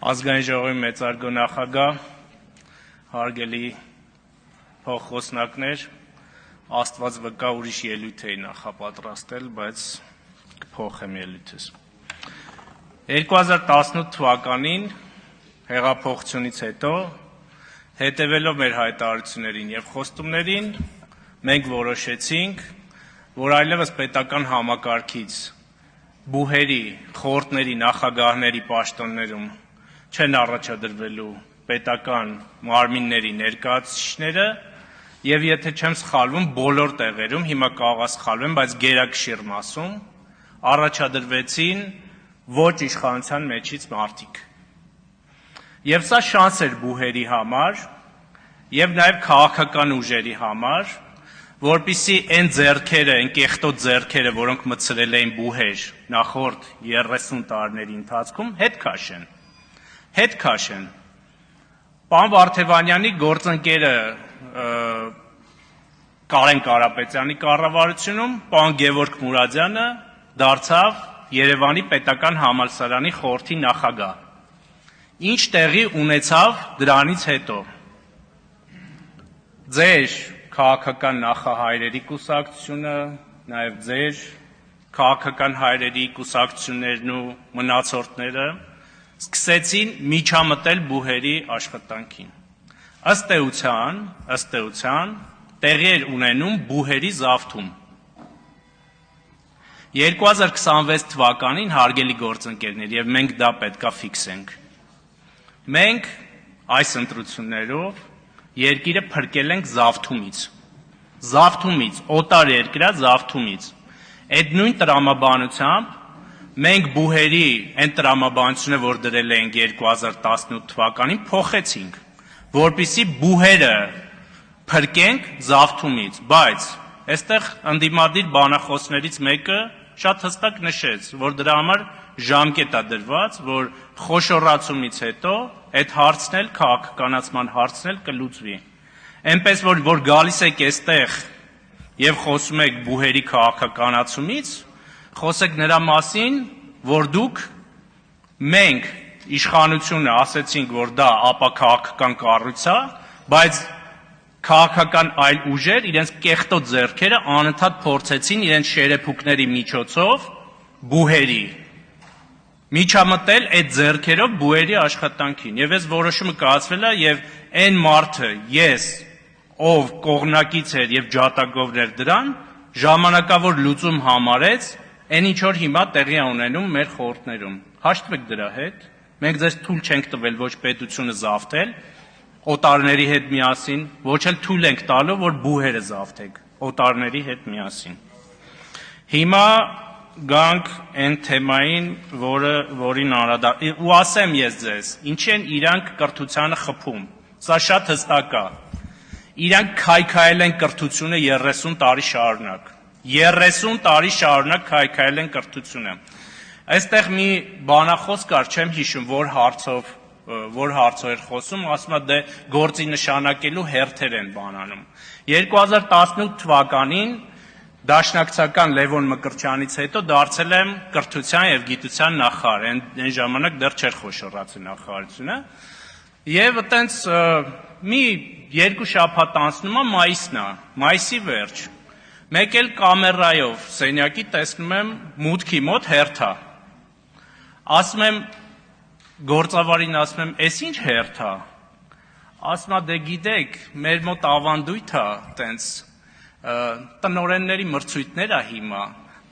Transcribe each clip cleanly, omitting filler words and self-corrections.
Ազգային ժողովի մեծարգո նախագահ, հարգելի փոխխոսնակներ, Աստված վկա ուրիշ ելույթ էի նախապատրաստել, բայց կփոխեմ ելույթս։ 2018 թվականին հեղափոխությունից հետո, հետևելով մեր հայտարարություններին եւ խոստումներին, մենք որոշեցինք, որ այլևս պետական համակարգից բուհերի, խորհուրդների, նախագահների պաշտոններում չեն առաջադրվելու պետական մարմինների ներկայացուցիչները եւ եթե չեմ սխալվում բոլոր տեղերում, հիմա կարող սխալվեմ, բայց գերակշիռ մասում առաջադրվեցին ոչ իշխանության մեջից մարդիկ։ Եվ սա շանս էր բուհերի համար եւ նաեւ քաղաքական ուժերի համար, որպիսի այն ձեռքերը, այն կեղտոտ ձեռքերը, որոնք մցրել էին բուհեր նախորդ 30 տարիների ընթացքում, հետ քաշեն։ Պարոն Վարդևանյանի գործընկերը Կարեն Կարապետյանի կառավարությունում պարոն Գևորգ Մուրադյանը դարձավ Երևանի պետական համալսարանի խորհրդի նախագահ։ Ինչ տեղի ունեցավ դրանից հետո։ Ձեր քաղաքական նախահայրերի կուսակցությունը, նաև ձեր քաղաքական հայրերի կուսակցություններն ու մնացորդները սկսեցին միջամտել բուհերի աշխատանքին։ Ըստ էության տեղի էր ունենում բուհերի զավթում։ 2026 թվականին, հարգելի գործընկերներ, եւ մենք դա պետքա ֆիքսենք։ Մենք այս ընտրություններով երկիրը փրկել ենք զավթումից, օտար երկրա զավթումից։ Այդ նույն տրամաբանությամբ մենք բուհերի այն տրամաբանությունը, որ դրել ենք 2018 թվականին, փոխեցինք, որպիսի բուհերը փրկենք զավթումից, բայց այստեղ ընդդիմադիր բանախոսներից մեկը շատ հստակ նշեց, որ դրա համար ժամկետ է դրված, որ խոշորացումից հետո այդ հարցն էլ քաղաքականացման հարցն էլ կլուծվի։ Այնպես որ գալիս եք այստեղ եւ խոսում եք բուհերի քաղաքականացումից, խոսեք նրա մասին, որ մենք իշխանությունը ասեցինք, որ դա ապաքաղաքական կառույց է, բայց քաղաքական այլ ուժեր իրենց կեղտոտ ձեռքերը անընդհատ փորձեցին իրենց շերեփուկների միջոցով բուհերի միջամտել այդ ձեռքերով բուհերի աշխատանքին։ Եվ այս որոշումը կայացվել է եւ այն մարդը, ես, ով կողմնակից էր եւ ջատագովն էր դրան, ժամանակավոր լուծում համարեց այն ինչ որ հիմա տեղի է ունենում մեր խորհուրդներում։ Հաշտվեք դրա հետ։ Մենք ձեզ թույլ չենք տվել ոչ պետությունը զավթել օտարների հետ միասին, ոչ էլ թույլ ենք տալու, որ բուհերը զավթեք օտարների հետ միասին։ Հիմա գանք այն թեմային, որին ու ասեմ ես ձեզ, ինչի են իրանք կրթությանը խփում։ Սա շատ հստակ է։ Իրանք քայքայել են կրթությունը 30 տարի շարունակ։ 30 տարի շարունակ քայքայել են կրթությունը։ Այստեղ մի բանախոս կար, չեմ հիշում, որ հարցով էր խոսում, ասում է դե գործի նշանակելու հերթեր են բանանում։ 2018 թվականին Դաշնակցական Լևոն Մկրտչյանից հետո դարձել եմ կրթության եւ գիտության նախարար, այն ժամանակ դեռ չէր խոշորացել նախարարությունը, եւ այտենց մի երկու շաբաթ անցնում է մայիսի վերջ։ Մեկ էլ կամերայով սենյակի տեսնում եմ մուտքի մոտ հերթա։ Ասում եմ գործավարին, ասում եմ, «Էս ինչ հերթա»։ Ասում է, «Դե գիտեք, մեր մոտ ավանդույթ է, տենց տնօրենների մրցույթներ է հիմա,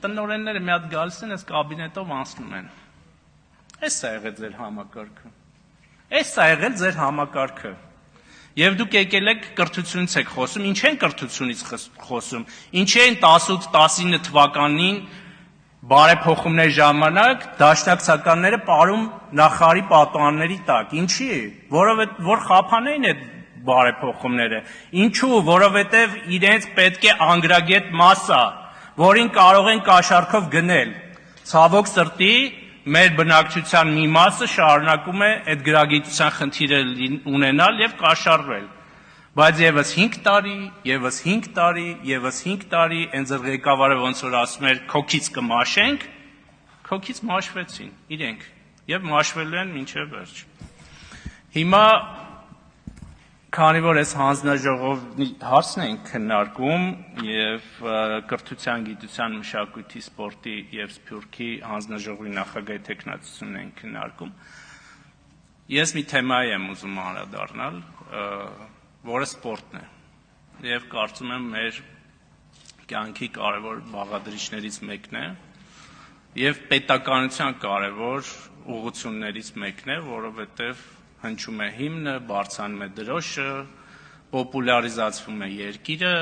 տնօրենները մի հատ գալիս են, այս կաբինետով անցնում են»։ Էս է եղել ձեր համակարգը։ Եվ դուք եկել եք կրթությունից եք խոսում, ինչ են կրթությունից խոսում, ինչի են 18-19 թվականին բարեփոխումների ժամանակ դաշնակցականները պարում նախարարի պատուհանների տակ, ինչի, որ խափանեին այդ բարեփոխումները, ինչու, որովհետև իրենց պետք է անգրագետ մասա, որին կարող են կաշառքով գնել, ցավոք սրտի մեր բնակչության մի մասը շարունակում է այդ գրագիտության խնդիրը ունենալ եւ կաշառվել, բայց եւս 5 տարի, եւս 5 տարի, եւս 5 տարի, այն ձեր ղեկավարը ոնց որ ասում էր, քոքից կմաշենք, քոքից մաշվեցին իրենք եւ մաշվելու են մինչեւ վերջ։ Հիմա քանի որ այս հանձնաժողովի հարցն ենք քննարկում եւ կրթության, գիտության, մշակույթի, սպորտի եւ սփյուռքի հանձնաժողովի նախագահի տեխնացությունն ենք քննարկում, ես մի թեմայի եմ ուզում անդրադառնալ, որը սպորտն է եւ կարծում եմ մեր կյանքի կարևոր բաղադրիչներից մեկն է եւ պետականության կարևոր ուղղություններից մեկն է, որովհետեւ հնչում է հիմնը, բարձրանում է դրոշը, պոպուլարիզացվում է երկիրը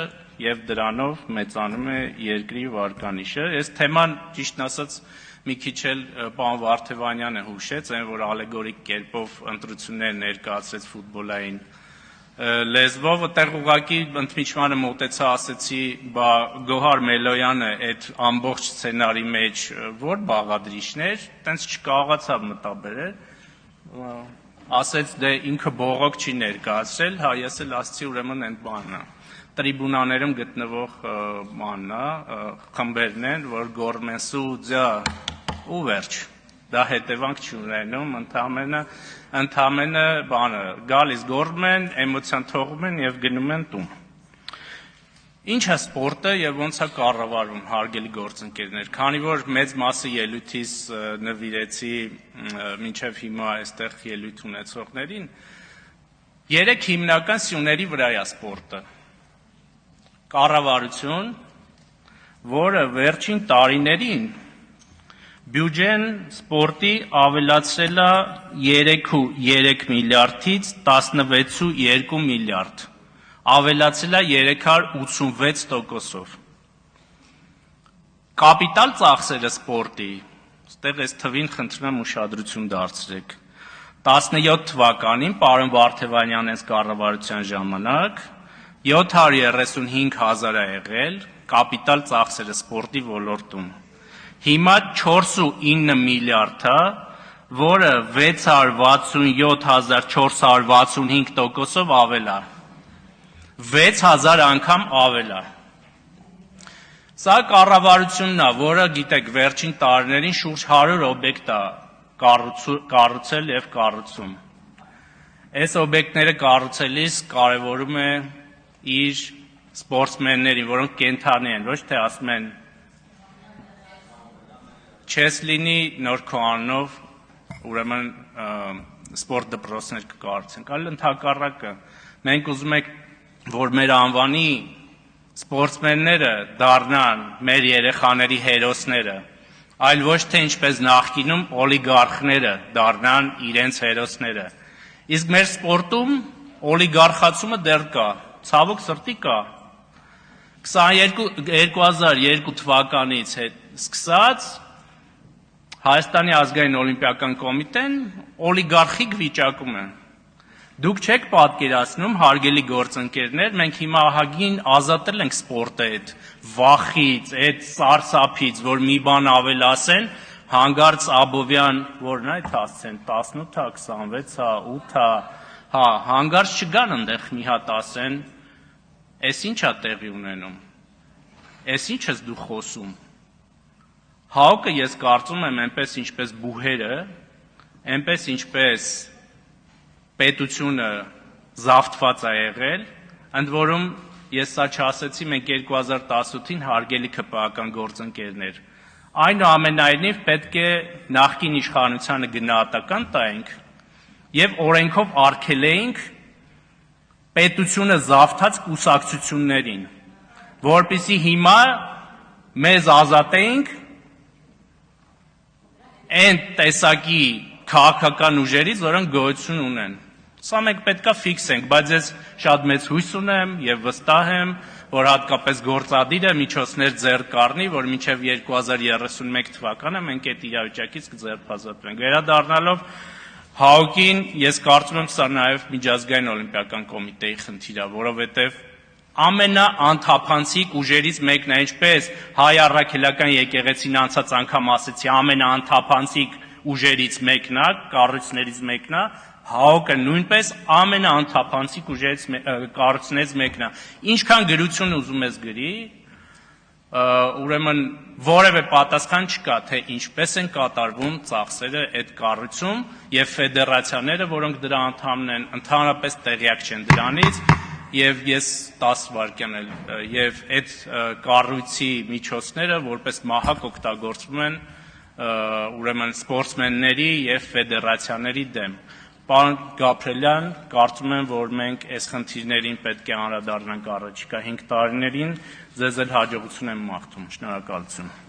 եւ դրանով մեծանում է երկրի վարկանիշը։ Այս թեման ճիշտն ասած մի քիչ էլ պարոն Վարդևանյանը հուշեց, այն որ ալեգորիկ կերպով ընտրություններ ներկայացրեց ֆուտբոլային լեզվով, այդտեղ ուղղակի ընդմիջմանը մոտեցա, ասեցի, բա Գոհար Մելոյանը այդ ամբողջ սցենարի մեջ որ բաղադրիչներ, տենց չկարողացավ մտաբերել, ասեց դե ինքը բողոք չի ներկայացրել, հա ես էլ ասացի ուրեմն այն բանն է, տրիբունաներում գտնվող բանն է, խմբերն են, որ գորմենսու ձա ու վերջ, դա հետևանք չունենում, ընդամենը բանը, գալիս գորմ են, էմոցիան թողում են եւ գնում են տուն։ Ինչ է սպորտը եւ ոնց է կառավարվում, հարգելի գործընկերներ, քանի որ մեծ մասը ելույթից նվիրեցի մինչեւ հիմա այստեղ ելույթ ունեցողներին, 3 հիմնական սյուների վրա է սպորտը։ Կառավարություն, որը վերջին տարիներին բյուջեն սպորտի ավելացրել է 3.3 միլիարդից 16.2 միլիարդ, ավելացել է 386%-ով։ Կապիտալ ծախսերը սպորտի, ստեղ այս թվին խնդրում եմ ուշադրություն դարձրեք, 17 թվականին պարոն Վարդևանյանենց կառավարության ժամանակ 735,000 է եղել կապիտալ ծախսերը սպորտի ոլորտում։ Հիմա 4.9 միլիարդ է, որը 667,465%-ով ավել է, 6000 անգամ ավել է։ Սա կառավարությունն է, որը գիտեք վերջին տարիներին շուրջ 100 օբյեկտ է կառուցել եւ կառուցում։ Այս օբյեկտները կառուցելիս կարևորում է իր սպորտսմեններին, որոնք կենթանի են, ոչ թե ասում են չես լինի նոր քո անունով, ուրեմն սպորտ դպրոցներ կկառուցենք, այլ ընդհակառակը, մենք ուզում ենք, որ մեր անվանի սպորտսմենները դառնան մեր երեխաների հերոսները, այլ ոչ թե ինչպես նախկինում օլիգարխները դառնան իրենց հերոսները։ Իսկ մեր սպորտում օլիգարխացումը դեռ կա, ցավոք սրտի կա։ 2002 թվականից սկսած Հայաստանի ազգային օլիմպիական կոմիտեն օլիգարխիկ վիճակում է։ Դուք չեք պատկերացնում, հարգելի գործընկերներ, մենք հիմա ահագին ազատել ենք սպորտը այդ վախից, այդ սարսափից, որ մի բան ավելասեն, հանգարց Աբովյան, որն է հասցեն 18-ա, 26-ա, 8-ա, հա, հանգարց չգան այնտեղ մի հատ ասեն, «Էս ի՞նչ է տեղի ունենում, էս ի՞նչ ես դու խոսում»։ ՀԱՕԿ-ը ես կարծում եմ այնպես ինչպես բուհերը, այնպես ինչպես պետությունը զավթված է եղել, ընդ որում ես սա չասեցի, մենք 2018-ին հարգելի ԿՊԱ-ական գործընկերներ, այնուամենայնիվ պետք է նախկին իշխանությանը գնահատական տայինք եւ օրենքով արգելեինք պետությունը զավթած կուսակցություններին, որպեսզի հիմա մեզ ազատեինք այն տեսակի քաղաքական ուժերից, որոնք գոյություն ունեն։ Սա մենք պետքա ֆիքսենք, բայց ես շատ մեծ հույս ունեմ եւ վստահ եմ, որ հատկապես գործադիրը միջոցներ ձեռք կառնի, որ մինչեւ 2031 թվականը մենք այդ իրավիճակից կձերբազատվենք։ Վերադառնալով ՀԱՕԿ-ին, ես կարծում եմ սա նաեւ միջազգային օլիմպիական կոմիտեի խնդիր է, որովհետեւ ամենաանթափանցիկ ուժերից մեկն է, ինչպես հայ առաքելական եկեղեցին անցած անգամ ասեցի, ամենաանթափանցիկ ուժերից մեկն է, կառույցներից մեկն է, ՀԱՕԿ-ը նույնպես ամենաանթափանցիկ կառույցներից մեկն է։ Ինչքան գրություն ուզում ես գրի, ուրեմն որևէ պատասխան չկա, թե ինչպես են կատարվում ծախսերը այդ կառույցում եւ ֆեդերացիաները, որոնք դրա անդամն են, ընդհանրապես տեղյակ չեն դրանից եւ ես 10 վայրկյան էլ եւ այդ կառույցի միջոցները որպես մահակ օգտագործվում են ուրեմն սպորտսմենների եւ ֆեդերացիաների դեմ։ Պարոն Գաբրելյան, կարծում եմ, որ մենք այս խնդիրներին պետք է անդրադառնանք առաջիկա 5 տարիներին, ձեզ էլ հաջողություն եմ մաղթում, շնորհակալություն։